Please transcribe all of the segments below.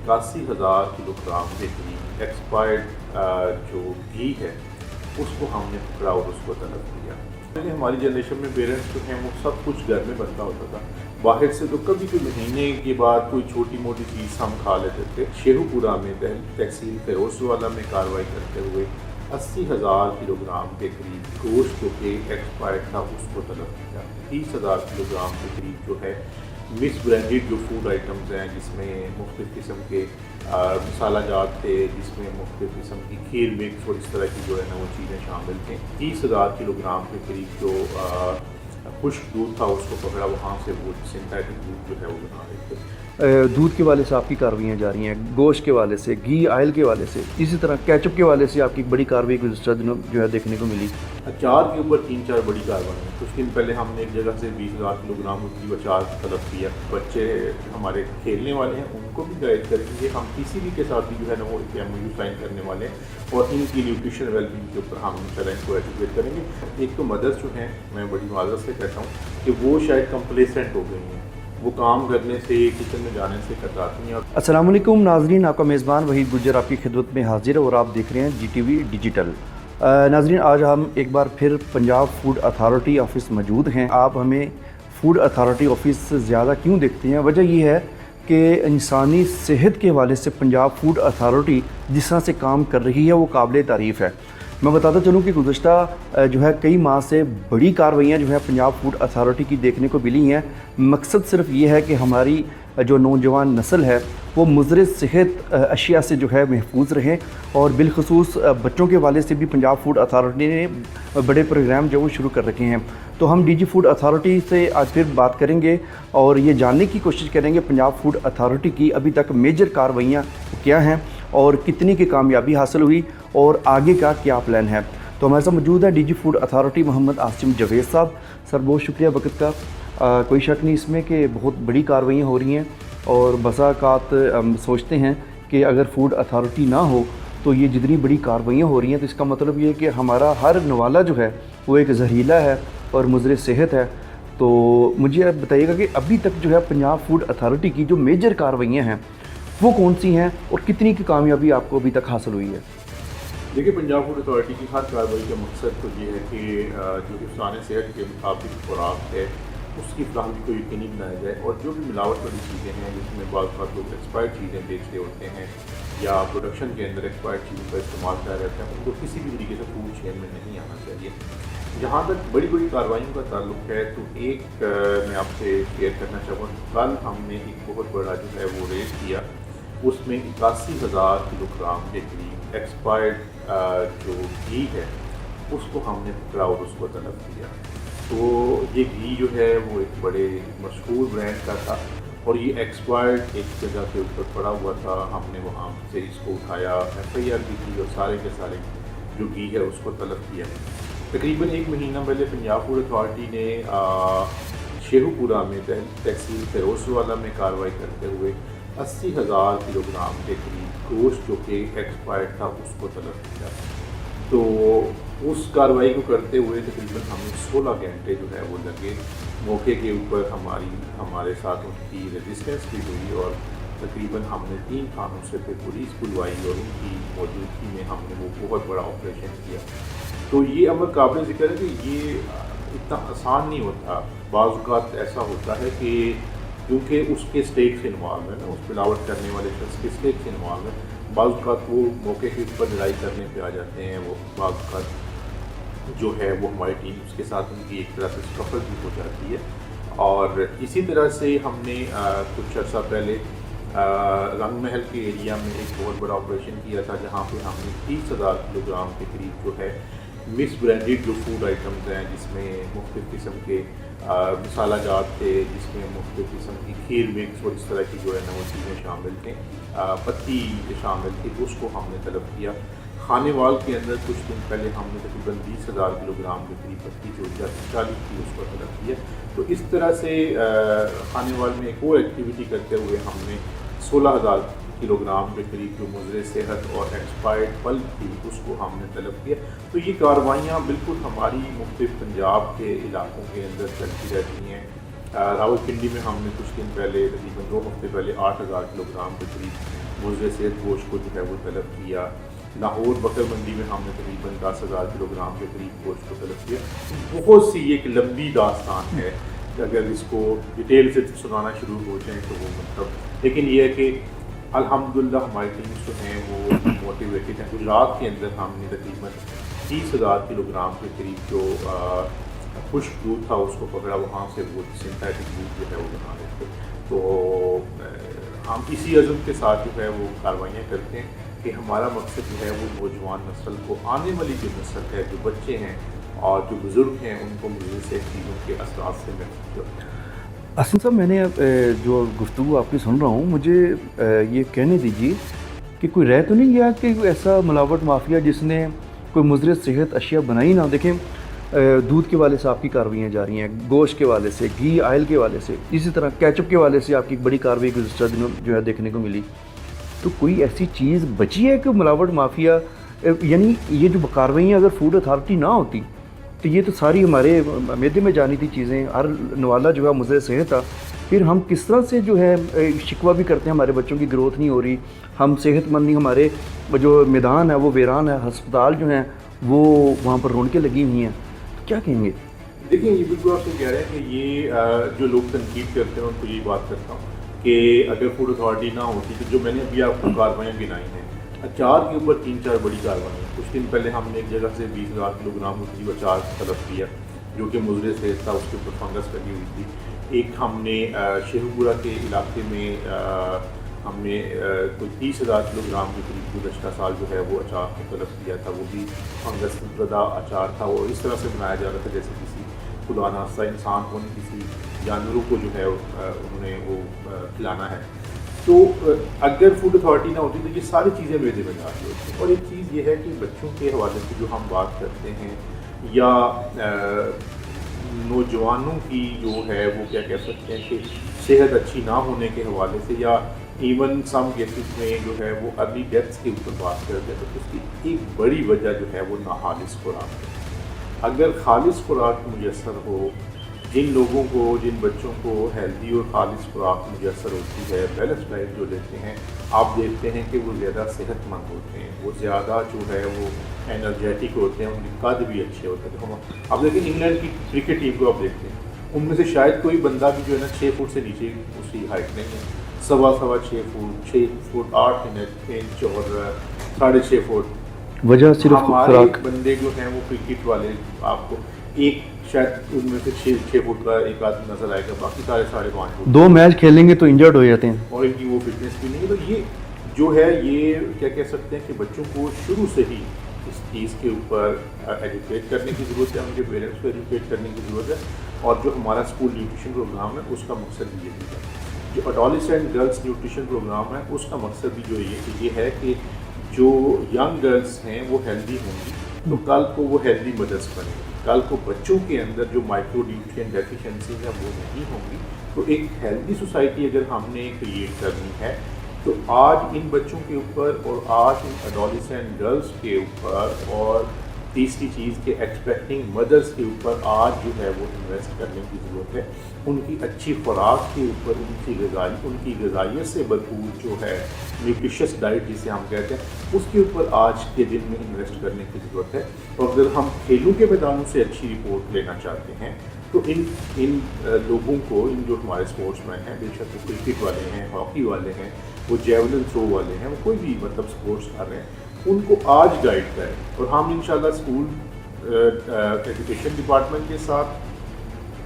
81,000 kilogram के करीब expired जो घी है उसको हमने पकड़ा और उसको तलब किया। पहले हमारी जनरेशन में पेरेंट्स जो हैं वो सब कुछ घर में बनता होता था, बाहर से तो कभी कोई महीने के बाद कोई छोटी मोटी चीज़ हम खा लेते थे। शेखुपुरा में तहसील फिरोजवाला में कार्रवाई करते हुए 80,000 किलोग्राम के करीब गोश्त जो कि एक्सपायर्ड था उसको तलब किया। 30,000 किलोग्राम के करीब जो है मिस ब्रांडेड जो फूड आइटम्स हैं जिसमें मुख्तलिफ़ किस्म के मसाला जात थे, जिसमें मुख्तलिफ़ किस्म की खीर मिक्स और इस तरह की जो है ना वो चीज़ें शामिल थी। 30,000 किलोग्राम के करीब जो खुश्क दूध था उसको पकड़ा, वहाँ से वो सिंथेटिक दूध जो है वो बना रहे थे। दूध के वाले से आपकी कार्रवाइयाँ जा रही हैं, गोश्त के वाले से, घी ऑयल के वाले से, इसी तरह केचप के वाले से आपकी बड़ी कार्रवाई गुज़श्ता दिनों जो है देखने को मिली। अचार के ऊपर 3-4 बड़ी कार्रवाई है। कुछ दिन पहले हमने एक जगह से 20,000 किलोग्राम की अचार तलब किया। बच्चे हमारे खेलने वाले हैं, उनको भी गाइड करेंगे। हम किसी भी के साथ भी जो है ना वो MOU साइन करने वाले हैं और इनकी न्यूट्रिशन वेलबींग के ऊपर हम इंशाल्लाह इनको एजुकेट करेंगे। एक तो मदर्स जो हैं, मैं बड़ी माजरत से कहता हूँ कि वो शायद कंप्लेसेंट हो गई हैं, वो काम करने से, किचन में जाने से कतराती हैं। अस्सलाम वालेकुम नाजरीन, आपका मेज़बान वहीद गुज्जर आपकी खिदमत में हाजिर है और आप देख रहे हैं GTV डिजिटल। नाजरीन, आज हम एक बार फिर पंजाब फूड अथॉरिटी ऑफ़िस मौजूद हैं। आप हमें फूड अथॉरिटी ऑफ़िस से ज़्यादा क्यों देखते हैं? वजह यह है कि इंसानी सेहत के हवाले से पंजाब फूड अथॉरिटी जिस तरह से काम कर रही है वो काबिल तारीफ़ है। मैं बताता चलूँ कि गुज़श्ता जो है कई माह से बड़ी कार्रवाइयाँ जो है पंजाब फूड अथॉरिटी की देखने को मिली हैं। मकसद सिर्फ ये है कि हमारी जो नौजवान नस्ल है वो मुज़र सेहत अशिया से जो है महफूज रहें और बिलखसूस बच्चों के हवाले से भी पंजाब फूड अथॉरिटी ने बड़े प्रोग्राम जो वो शुरू कर रखे हैं। तो हम DG फूड अथॉरिटी से आज फिर बात करेंगे और ये जानने की कोशिश करेंगे पंजाब फूड अथॉरिटी की अभी तक मेजर कार्रवाइयाँ क्या हैं और कितनी की कामयाबी हासिल हुई और आगे का क्या प्लान है। तो हमारे साथ मौजूद है DG food authority Mohammad Asim Javed साहब। सर, बहुत शुक्रिया वक़्त का। कोई शक नहीं इसमें कि बहुत बड़ी कार्रवाइयाँ हो रही हैं और बसाकात हम सोचते हैं कि अगर फूड अथॉरिटी ना हो तो ये जितनी बड़ी कार्रवाइयाँ हो रही हैं तो इसका मतलब ये है कि हमारा हर नवाला जो है वो एक जहरीला है और मुज़र सेहत है। तो मुझे आप बताइएगा कि अभी तक जो है पंजाब फूड अथॉरिटी की जो मेजर कार्रवाइयाँ हैं वो कौन सी हैं और कितनी की कामयाबी आपको अभी तक हासिल हुई है? देखिए, पंजाब फूड अथॉरिटी की हर कार्रवाई का मकसद तो ये है कि जो हिफ्ज़ान सेहत के मुताबिक खुराक है उसकी फलाहमी को यकीनी बनाया जाए और जो भी मिलावट वाली चीज़ें हैं जिसमें बाज़ लोग एक्सपायर्ड चीज़ें बेच रहे होते हैं या प्रोडक्शन के अंदर एक्सपायर्ड चीज़ों का इस्तेमाल कर रहे होते हैं, उनको किसी भी तरीके से फूड चेन में नहीं आना चाहिए। जहाँ तक बड़ी बड़ी कार्रवाइयों का ताल्लुक है तो एक मैं आपसे शेयर करना चाहूँगा। कल हमने एक बहुत बड़ा जो है वो रेड किया, उसमें 81,000 किलोग्राम के करीब एक्सपायर्ड जो घी है उसको हमने पकड़ा और उसको तलब किया। तो ये घी जो है वो एक बड़े मशहूर ब्रांड का था और ये एक्सपायर्ड एक जगह के ऊपर पड़ा हुआ था। हमने वहाँ से इसको उठाया, FIR भी की और सारे के सारे जो घी है उसको तलब किया। तकरीबन एक महीना पहले पंजाब फूड अथॉरिटी ने शेखुपुरा में तहसील फिरोजवाला में कार्रवाई करते हुए 80,000 किलोग्राम के करीब गोश्त जो कि एक्सपायर्ड था उसको तलब किया। तो उस कार्रवाई को करते हुए तकरीबन हमें 16 घंटे जो है वो लगे। मौके के ऊपर हमारे साथ उनकी रेजिस्टेंस भी हुई और तकरीबन हमने 3 थानों से फिर पुलिस बुलवाई और उनकी मौजूदगी में हमने वो बहुत बड़ा ऑपरेशन किया। तो ये अमर काबिल ज़िक्र है कि ये इतना आसान नहीं होता। बाज़ औक़ात ऐसा होता है कि क्योंकि उसके स्टेक्स इन्वॉल्व है ना, उस मिलावट करने वाले शख्स के स्टेक्स इन्वॉल्व है, बाज़ औक़ात वो मौके के ऊपर लड़ाई करने पे आ जाते हैं। वो बाज़ औक़ात जो है वो हमारी टीम उसके साथ उनकी एक तरह से स्कफल भी हो जाती है। और इसी तरह से हमने कुछ अर्सा पहले रंग महल के एरिया में एक बहुत बड़ा ऑपरेशन किया था जहाँ पे हमने 30,000 किलोग्राम के करीब जो है मिस ब्रांडेड जो फूड आइटम्स हैं जिसमें मुख्तलिफ़ किस्म के मसाला जात थे, जिसमें मुख्तलिफ़ किस्म की खीर मिक्स और इस तरह की जो है ना वो चीज़ें शामिल थी, पत्ती शामिल थी, उसको हमने तलब किया। खानेवाल के अंदर कुछ दिन पहले हमने तकरीबन 20,000 किलोग्राम के करीब पत्ती जो 40 थी उसको तलब किया। तो इस तरह से खानेवाल में एक और एक्टिविटी करते हुए हमने 16,000 किलोग्राम के करीब जो मुज़र सेहत और एक्सपायर्ड फल थी उसको हमने तलब किया। तो ये कार्रवाइयाँ बिल्कुल हमारी मुख्तलिफ पंजाब के इलाकों के अंदर चलती रहती हैं। रावलपिंडी में हमने कुछ दिन पहले तकरीबन 2 हफ्ते पहले 8,000 किलोग्राम के करीब मुज़र सेहत गोश्त को जो है वो तलब किया। लाहौर बकर मंडी में हमने तकरीबन 10,000 किलोग्राम के करीब गोश्त को तलब किया। बहुत सी एक लंबी दास्तान है, अगर इसको डिटेल से सुनाना शुरू हो जाए तो वो मतलब, लेकिन ये है कि अल्हम्दुलिल्लाह हमारी टीम्स जो हैं वो मोटिवेटेड हैं। गुजरात के अंदर हमने तकरीबन 30,000 किलोग्राम के करीब जो खुश्क दूध था उसको पकड़ा, वहाँ से वो सिंथेटिक दूध जो है वो बना रहे थे। तो हम इसी अज़म के साथ जो है वो कार्रवाइयाँ करते हैं कि हमारा मकसद जो है वो नौजवान नस्ल को, आने वाली जो नस्ल है, जो बच्चे हैं और जो बुज़ुर्ग हैं, उनको मुझे से चीज़ों के असरात से महफूज रखें। असन साहब, मैंने जो गुफ्तगू आपकी सुन रहा हूँ, मुझे ये कहने दीजिए कि कोई रह तो नहीं गया कि कोई ऐसा मिलावट माफिया जिसने कोई मुज़र सेहत अशिया बनाई ना। देखें, दूध के वाले से आपकी कार्रवाइयाँ जा रही हैं, गोश्त के वाले से, घी ऑयल के वाले से, इसी तरह केचप के वाले से आपकी एक बड़ी कार्रवाई गुज़श्ता दिनों जो है देखने को मिली। तो कोई ऐसी चीज़ बची है कि मिलावट माफिया, यानी ये जो कार्रवाइयाँ अगर फूड अथॉरिटी ना होती तो ये तो सारी हमारे मैदे में जानी थी चीज़ें, हर नवाला जो है मुझे सेहत था। फिर हम किस तरह से जो है शिकवा भी करते हैं हमारे बच्चों की ग्रोथ नहीं हो रही, हम सेहतमंद नहीं, हमारे जो मैदान है वो वीरान है, अस्पताल जो हैं वो वहाँ पर रौनकें लगी हुई हैं। तो क्या कहेंगे? देखिए, ये बिल्कुल आपसे कह रहे हैं कि ये जो लोग तनकीद करते हैं उनको यही बात करता हूँ कि अगर फूड अथॉरिटी ना होती तो जो मैंने अभी आपको कार्रवाइयाँ गिनाई हैं, अचार के ऊपर 3-4 बड़ी कार्रवाई। कुछ दिन पहले हमने एक जगह से 20,000 किलोग्राम करीब अचार तलब किया जो कि मुज़र सेहत था, उसके ऊपर फंगस लगी हुई थी। एक हमने शेखपुरा के इलाके में हमने कोई 30,000 किलोग्राम के करीब गुज़श्ता साल जो है वो अचार को तलब किया था, वो भी फंगस ज़दा अचार था और इस तरह से बनाया जा रहा था जैसे किसी खुदा नास्ता इंसान को नहीं, किसी जानवरों को जो है उन्होंने वो खिलाना है। तो अगर फूड अथॉरिटी ना होती तो ये सारी चीज़ें मेरे में आ रही होती। और एक चीज़ ये है कि बच्चों के हवाले से जो हम बात करते हैं या नौजवानों की जो है वो क्या कह सकते हैं कि सेहत अच्छी ना होने के हवाले से, या इवन सम केसेस में जो है वो अर्ली डेथ्स के ऊपर बात करते हैं, तो उसकी एक बड़ी वजह जो है वो नाखालिस खुराक है। अगर खालिस खुराक मुयसर हो, जिन लोगों को, जिन बच्चों को हेल्दी और खालिस खुराक मुयसर होती है, बैलेंस डाइट जो लेते हैं, आप देखते हैं कि वो ज़्यादा सेहतमंद होते हैं, वो ज़्यादा जो है वो एनर्जेटिक होते हैं, उनके कद भी अच्छे होते हैं। तो आप देखिए इंग्लैंड की क्रिकेट टीम को आप देखते हैं, उनमें से शायद कोई बंदा भी जो है ना 6 फुट से नीचे उसकी हाइट नहीं है, 6.25 फुट 8 इंच और 6.5 फुट। वजह सिर्फ हमारे खुराक। बंदे जो हैं वो क्रिकेट वाले, आपको एक शायद उनमें से 6 फुट का एक आदमी नजर आएगा, बाकी सारे 5.5 फुट। 2 मैच खेलेंगे तो इंजर्ड हो जाते हैं और इनकी वो फिटनेस भी नहीं है। तो ये जो है ये क्या कह सकते हैं कि बच्चों को शुरू से ही इस चीज़ के ऊपर एजुकेट करने की ज़रूरत है, उनके पेरेंट्स को एजुकेट करने की ज़रूरत है। और जो हमारा स्कूल न्यूट्रिशन प्रोग्राम है उसका मकसद भी यही है। जो एडोलेसेंट गर्ल्स न्यूट्रिशन प्रोग्राम है उसका मकसद भी जो ये है कि जो यंग गर्ल्स हैं वो हेल्दी होंगी तो कल को वो हेल्दी मदर्स बनेंगी, कल को बच्चों के अंदर जो माइक्रो न्यूट्रिएंट डेफिशिएंसी है वो नहीं होंगी। तो एक हेल्दी सोसाइटी अगर हमने क्रिएट करनी है तो आज इन बच्चों के ऊपर और आज इन एडोलेसेंट गर्ल्स के ऊपर और तीसरी चीज़ के एक्सपेक्टिंग मदर्स के ऊपर आज जो है वो इन्वेस्ट करने की ज़रूरत है। उनकी अच्छी खुराक के ऊपर, उनकी ग़िज़ाइयत से भरपूर जो है न्यूट्रिशियस डाइट जिसे हम कहते हैं उसके ऊपर आज के दिन में इन्वेस्ट करने की ज़रूरत है। और अगर हम खेलों के मैदानों से अच्छी रिपोर्ट लेना चाहते हैं तो इन लोगों को, इन जो हमारे स्पोर्ट्समैन हैं, बेशक वो क्रिकेट वाले हैं, हॉकी वाले हैं, वो जेवलिन थ्रो वाले हैं, वो कोई भी मतलब स्पोर्ट्स कर रहे हैं, उनको आज गाइड करें। और हम इंशाल्लाह स्कूल एजुकेशन डिपार्टमेंट के साथ,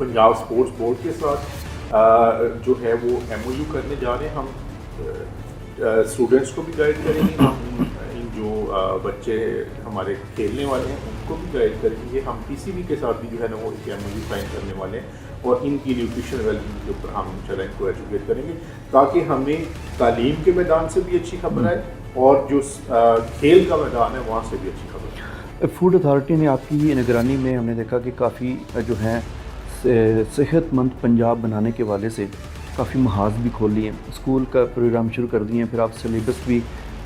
पंजाब स्पोर्ट्स बोर्ड के साथ जो है वो MOU करने जा रहे हैं। हम स्टूडेंट्स को भी गाइड करेंगे, हम इन जो बच्चे हमारे खेलने वाले हैं उनको भी गाइड करेंगे, हम PCB के साथ भी जो है ना वो एक MOU साइन करने वाले हैं और इनकी न्यूट्रिशन वेलबींग के ऊपर हम इंशाल्लाह इनको एजुकेट करेंगे ताकि हमें तालीम के मैदान से भी अच्छी खबर आए और जो खेल का मैदान है वहाँ से भी अच्छी खबर। फूड अथॉरिटी ने आपकी निगरानी में हमने देखा कि काफ़ी जो हैं सेहतमंद पंजाब बनाने के वाले से काफ़ी महाज भी खोल लिए, स्कूल का प्रोग्राम शुरू कर दिए हैं, फिर आप सिलेबस भी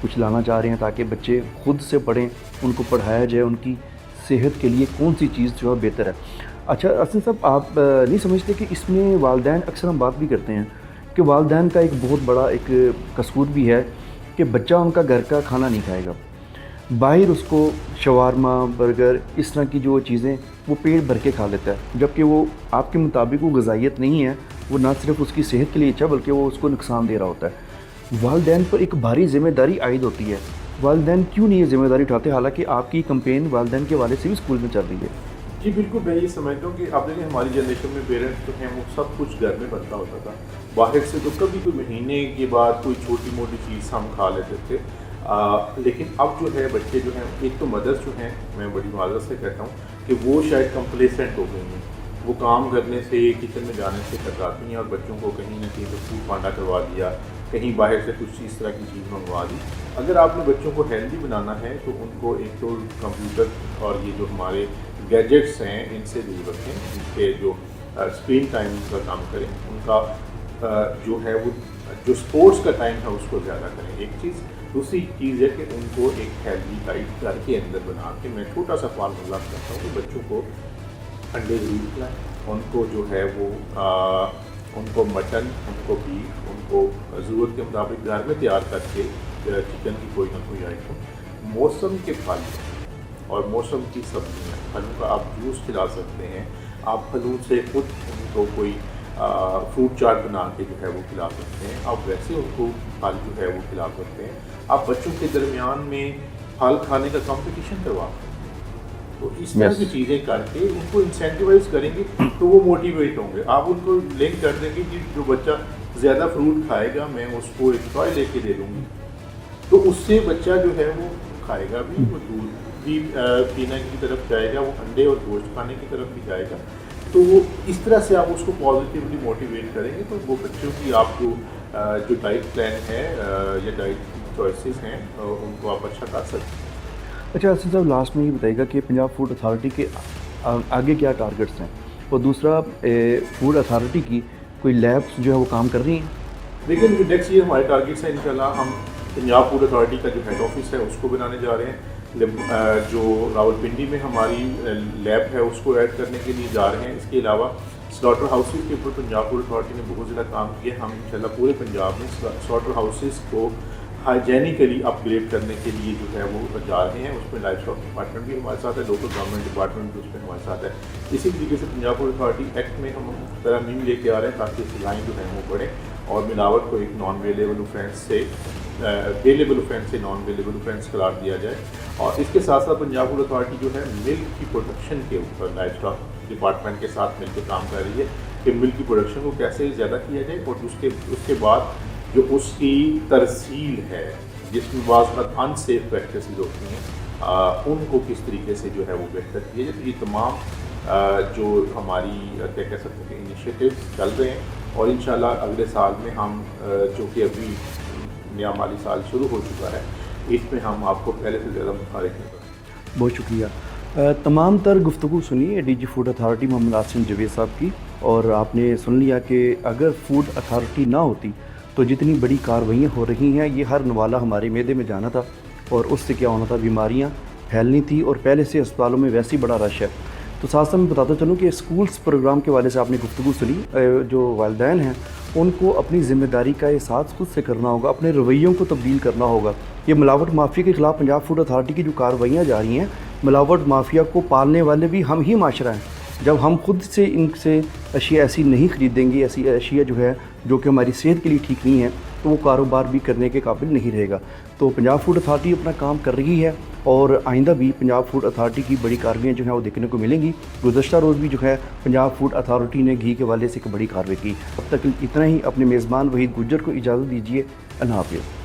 कुछ लाना चाह रहे हैं ताकि बच्चे खुद से पढ़ें, उनको पढ़ाया जाए, उनकी सेहत के लिए कौन सी चीज़ जो है बेहतर है। अच्छा असन साहब, आप नहीं समझते कि इसमें वालिदैन, अक्सर हम बात भी करते हैं कि वालिदैन का एक बहुत बड़ा एक कसूर भी है کہ بچہ ان کا گھر کا کھانا نہیں کھائے گا، باہر اس کو شاورما، برگر، اس طرح کی جو چیزیں وہ پیٹ بھر کے کھا لیتا ہے، جبکہ وہ آپ کے مطابق وہ غذائیت نہیں ہے، وہ نہ صرف اس کی صحت کے لیے اچھا بلکہ وہ اس کو نقصان دے رہا ہوتا ہے۔ والدین پر ایک بھاری ذمہ داری عائد ہوتی ہے، والدین کیوں نہیں یہ ذمہ داری اٹھاتے، حالانکہ آپ کی کمپین والدین کے والے سے بھی اسکول میں چل رہی ہے؟ جی بالکل، میں یہ سمجھتا ہوں کہ آپ دیکھیں ہماری جنریشن میں پیرنٹس جو ہیں وہ سب کچھ گھر میں بنتا ہوتا تھا، باہر سے تو کبھی کوئی مہینے کے بعد کوئی چھوٹی موٹی چیز ہم کھا لیتے تھے، لیکن اب جو ہے بچے جو ہیں، ایک تو مدرس جو ہیں، میں بڑی معذرت سے کہتا ہوں کہ وہ شاید کمپلیسنٹ ہو گئی ہیں، وہ کام کرنے سے، کچن میں جانے سے کتراتی ہیں اور بچوں کو کہیں نہ کہیں تو فوڈ پانڈا کروا دیا، کہیں باہر سے کچھ اس طرح کی چیز منگوا دی۔ اگر آپ نے بچوں کو ہیلدی بنانا ہے تو ان کو ایک تو کمپیوٹر اور یہ جو ہمارے گیجٹس ہیں ان سے دور رکھیں، ان کے جو اسکرین ٹائم کا کام کریں، ان کا جو ہے وہ جو اسپورٹس کا ٹائم ہے اس کو زیادہ کریں، ایک چیز۔ دوسری چیز ہے کہ ان کو ایک ہیلدی ڈائٹ گھر کے اندر بنا کے، میں چھوٹا سا فارمولا کرتا ہوں کہ بچوں کو انڈے ضرور کھلائیں، ان کو جو ہے وہ ان کو مٹن، ان کو بیف، ان کو ضرورت کے مطابق گھر میں تیار کر کے چکن کی کوئی نہ کوئی آئٹم، موسم کے پھل اور موسم کی سبزیاں، پھلوں کا آپ جوس کھلا سکتے ہیں، آپ پھلوں سے خود ان کو کوئی فروٹ چاٹ بنا کے جو ہے وہ کھلا سکتے ہیں، آپ ویسے ان کو پھل جو ہے وہ کھلا سکتے ہیں، آپ بچوں کے درمیان میں پھل کھانے کا کمپٹیشن کروا سکتے ہیں۔ تو اس طرح کی چیزیں کر کے ان کو انسینٹیوائز کریں گے تو وہ موٹیویٹ ہوں گے۔ آپ ان کو لنک کر دیں گے کہ جو بچہ زیادہ فروٹ کھائے گا میں اس کو ایک ٹوائے لے کے دے دوں گی، تو اس سے بچہ جو ہے وہ کھائے گا بھی، وہ دودھ بھی پینے کی طرف جائے گا، وہ انڈے اور گوشت کھانے کی طرف بھی جائے گا۔ تو وہ اس طرح سے آپ اس کو پازیٹیولی موٹیویٹ کریں گے تو وہ بچوں کی آپ جو ڈائٹ پلان ہے یا ڈائٹ چوائسیز ہیں ان کو آپ اچھا کر سکتے ہیں۔ اچھا حسن صاحب، لاسٹ میں یہ بتائیے گا کہ پنجاب فوڈ اتھارٹی کے آگے کیا ٹارگٹس ہیں، اور دوسرا فوڈ اتھارٹی کی کوئی لیبس جو ہے وہ کام کر رہی ہیں؟ لیکن نیکسٹ ایئر ہمارے ٹارگیٹس ہیں انشاءاللہ، ہم پنجاب فوڈ اتھارٹی کا جو ہیڈ آفس ہے اس کو بنانے جا رہے ہیں، جو راولپنڈی میں ہماری لیب ہے اس کو ایڈ کرنے کے لیے جا رہے ہیں۔ اس کے علاوہ سلاٹر ہاؤسز کے اوپر پنجاب فوڈ اتھارٹی نے بہت زیادہ کام کیا، ہم انشاءاللہ پورے پنجاب میں سلاٹر ہاؤسز کو ہائیجینیکلی اپ گریڈ کرنے کے لیے جو ہے وہ جا رہے ہیں۔ اس میں لائف اسٹاک ڈپارٹمنٹ بھی ہمارے ساتھ ہے، لوکل گورنمنٹ ڈپارٹمنٹ بھی اس میں ہمارے ساتھ ہے۔ اسی طریقے سے پنجاب فوڈ اتھارٹی ایکٹ میں ہم ترامیم لے کے آ رہے ہیں تاکہ سزائیں جو ہیں وہ بڑھیں اور ملاوٹ کو ایک نان ویلیبل اوفینس سے ویلیبل اوفینس سے نان ویلیبل اوفینس قرار دیا جائے۔ اور اس کے ساتھ ساتھ پنجاب فوڈ اتھارٹی جو ہے ملک کی پروڈکشن کے اوپر لائف اسٹاک ڈپارٹمنٹ کے ساتھ مل کے کام کر رہی ہے کہ ملک کی پروڈکشن کو کیسے زیادہ کیا جائے، اور اس کے بعد جو اس کی ترسیل ہے جس میں بعض اوقات ان سیف پریکٹسز ہوتی ہیں ان کو کس طریقے سے جو ہے وہ بہتر کیا جائے۔ تو یہ تمام جو ہماری کیا کہہ سکتے ہیں انیشیٹیوز چل رہے ہیں، اور انشاءاللہ اگلے سال میں ہم جو کہ ابھی نیا مالی سال شروع ہو چکا ہے، اس میں ہم آپ کو پہلے سے زیادہ متحرک کریں گے۔ بہت شکریہ۔ تمام تر گفتگو سنی D G food authority Muhammad Asim Javed صاحب کی، اور آپ نے سن لیا کہ اگر فوڈ اتھارٹی نہ ہوتی تو جتنی بڑی کارروائیاں ہو رہی ہیں، یہ ہر نوالا ہمارے معدے میں جانا تھا، اور اس سے کیا ہونا تھا، بیماریاں پھیلنی تھی، اور پہلے سے اسپتالوں میں ویسے ہی بڑا رش ہے۔ تو ساتھ ساتھ میں بتاتا چلوں کہ اسکولس پروگرام کے والے سے آپ نے گفتگو سنی، جو والدین ہیں ان کو اپنی ذمہ داری کا احساس خود سے کرنا ہوگا، اپنے رویوں کو تبدیل کرنا ہوگا۔ یہ ملاوٹ مافیا کے خلاف پنجاب فوڈ اتھارٹی کی جو کارروائیاں جاری ہیں، ملاوٹ مافیا کو پالنے والے بھی ہم ہی معاشرہ ہیں۔ جب ہم خود سے ان سے اشیاء ایسی نہیں خریدیں گے، ایسی اشیاء جو ہے جو کہ ہماری صحت کے لیے ٹھیک نہیں ہے، تو وہ کاروبار بھی کرنے کے قابل نہیں رہے گا۔ تو پنجاب فوڈ اتھارٹی اپنا کام کر رہی ہے، اور آئندہ بھی پنجاب فوڈ اتھارٹی کی بڑی کارروائیاں جو ہیں وہ دیکھنے کو ملیں گی۔ گزشتہ روز بھی جو ہے پنجاب فوڈ اتھارٹی نے گھی کے والے سے ایک بڑی کارروائی کی۔ اب تک اتنا ہی، اپنے میزبان وحید گجر کو اجازت دیجیے، اللہ حافظ۔